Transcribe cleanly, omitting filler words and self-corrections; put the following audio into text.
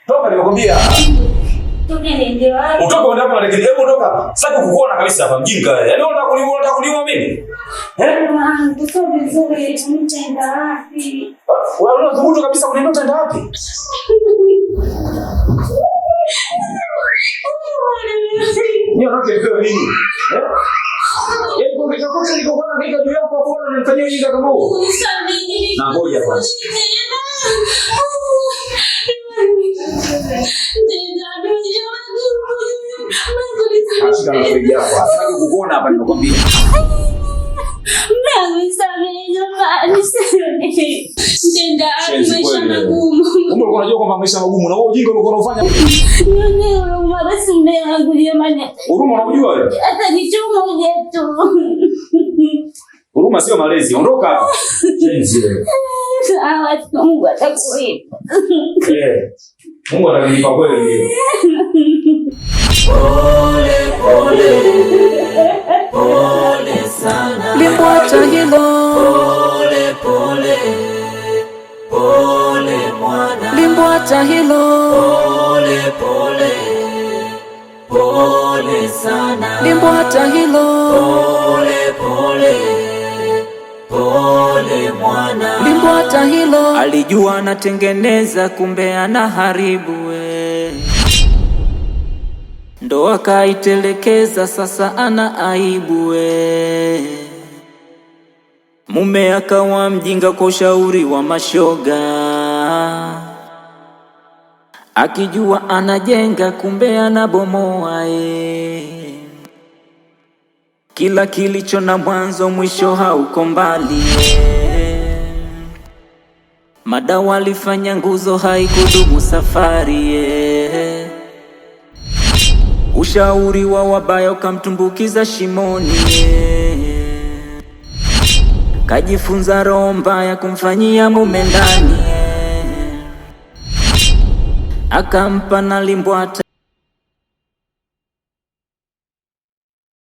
Toka nimekwambia. Toka niende wapi? Utoka uende hapa na kile. Hebu ondoka hapa. Sasa kukuona kabisa hapa mjinga wewe. Yaani unataka kuniua mimi? Sio vizuri tumtenda wapi? Wewe unathubutu kabisa kuniambia utaenda wapi? Ndio ndio nini? Hebu umeshakosa niko kwa nika juu yako kwa nini unanifanyia ujinga kama huo? Na ngoja kwanza. Ashika na kuja hapa. Sitaki kukuona hapa nimekwambia. Mimi sameni jamani. Nenda maisha magumu. Kumbe unajua kwamba maisha magumu na wewe ujinga ulikuwa unafanya. Ndio huruma basi mbele yangu jamani. Huruma unajua wewe? Hata nichoma ujetu. Huruma sio malezi. Ondoka hapa. Chenzi wewe. Sawa, Mungu atakulipa. Mungu atanipa kweli. Pole pole. Pole sana. Limbwata hilo. Pole pole. Pole mwana. Limbwata hilo. Pole pole. Pole sana. Limbwata hilo. Pole pole. Pole mwana. Limbwata hilo. Alijua anatengeneza kumbe anaharibu we. Ndo akaitelekeza sasa ana aibu we. Mume akawa mjinga kwa ushauri wa mashoga. Akijua anajenga kumbe anabomoa ye. Kila kilicho na mwanzo mwisho hauko mbali ye. Madawa alifanya nguzo haikudumu safari ye. Ushauri wa wabaya ukamtumbukiza shimoni ye. Kajifunza roho mbaya kumfanyia mume ndani ye. Akampa na limbwata